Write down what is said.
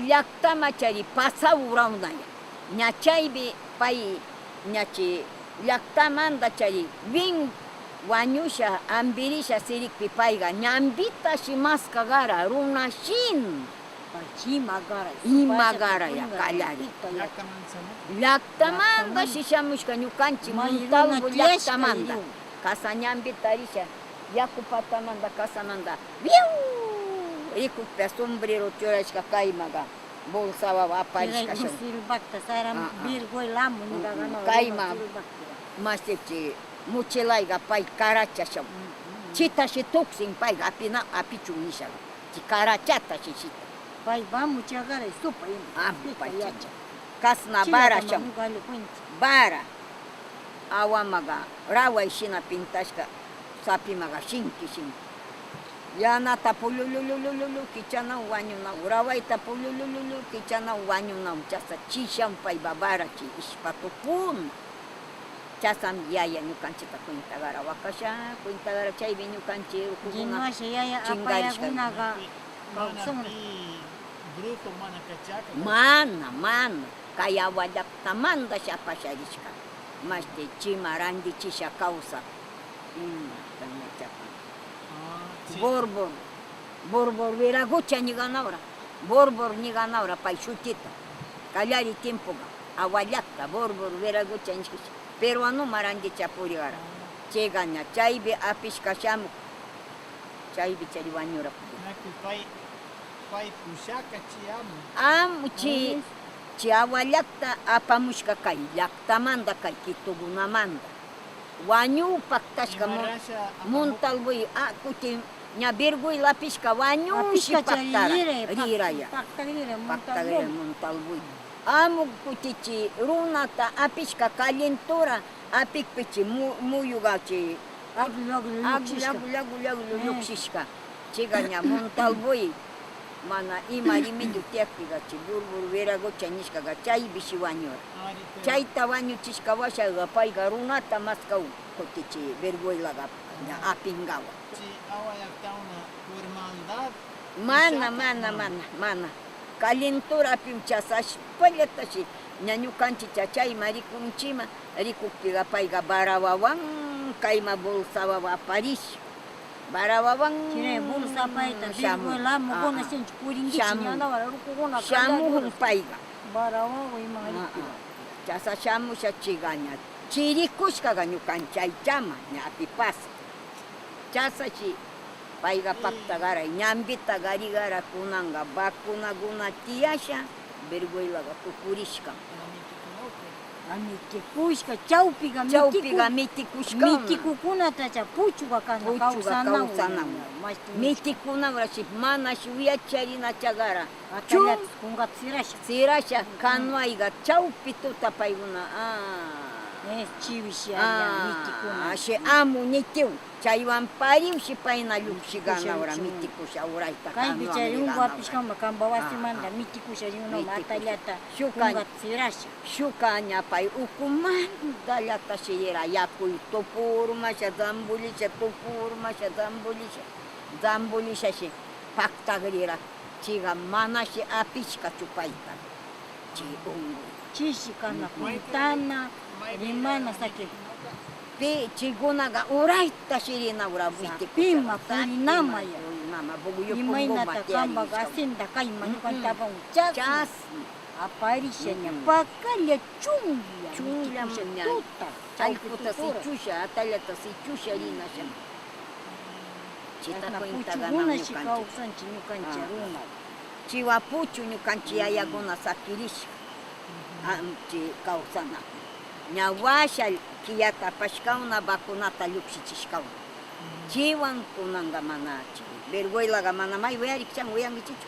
llaqtamachari pasa urawnaya ñachaypi pay ñachi llaqtamanta chari bien wañusha ambirisha sirikpi payqa ñambita shimasqa gara runashin imagaraya kallari llaqtamanta shishamushka ñukanchik Montalvo llaqtamanta kasa ñambita risha yaku patamanta kasamanta viu rikukpi sombrero churashka kaymaga bolsawa aparishka kayma mashtichi mochilayga pay karachasha chitashi tuksin payga apichun nishaga chi karachata shishita pay vamos chagara supa kasna barasha bara awamaga raway shina pintashka sapimaga shinki yanata pulululululu kichana wañuna rawayta pululululu kichana wañuna chasa chishan pay babarachi ishpatupun chasam yaya ñukanchita cuintagara wakasha cuintagara chaypi ñukanchik ukukuna chingarishka mana kay awallaqtamanta shapasharishka mashti chima randichisha kawsa borbor viragucha ñiganawra borbor ñiganawra pay shutita kallari tiempoga awallaqta borbor viragucha nishish peruanuma randicha purigara chaygaña chaypi apishka shamuk chaypi chari wañura amu chi awallaqta apamushka kay llaqtamanta kay Quitogunamanta wañupak tashka Montalvoy kuti ña Virguylapishka wañushi paktara riraya paktagrira Montalvoy amu kutichi runata apishka calentura apikpichi muyugachi aglagu lluqshishka chayqa Montalvoy mana ima rimedio tiakpigachi burbur viragucha nishkaga chaypishi wañura chayta wañuchishka washaqa payqa runata masqaw kutichi Virguylaqa apingawa mana calentura apimchasash pallatashi ña ñukanchicha chayma rikunchima rikukpiqa payqa barawawan kayma bolsawawa aparish barawawan bolsa payta Virguyla muguna sinchi puringichi ñanawara rukukuna shamuhun payqa barawawa ima chasa shamusha chigaña chirikushkaqa ñukanchik aychama ña apipasa chasashi payqa paktagaray ñambita garigara kunanga vacunakuna tiyasha Virguylaqa tukurishka mitikushka chawpiqa mitikukunatacha puchuqa kana kawsanawan mitikunabrashi manashi uyacharinachacara kunqa sirasha kanuayqa chawpi tuta paykuna chiwishi mitikuna ashi amu nitiu chaywan pariwshi payna lluqshiganawra mitikusha urayta kaypi chay rungu apishkama kamba wasimanta mitikusha rinunama atallata kunqa sirasha shuka ña pay ukumanta llatashi yera yakuy tupurmasha zambulishashi paktagrira chiqa manashi apishka chupayta chay ungu chishi kana puntana rimana saki chikunaqa urayta shirinawra pima purinamaya imaynata kambaqa asinta kayma ñukantapan chas aparisha ña pakalla chunlla tuta chaykuta sichusha atallata sichusha rinasha puchukunashi kawsanchik ñukanchik runa chiwapuchu ñukanchik yayakuna sakirishka kawsana ña washa killata apashkawna vacunata lluqsichishkawna chiwan kunanga mana Virguylaqa mana may uyarikchan uyankichichu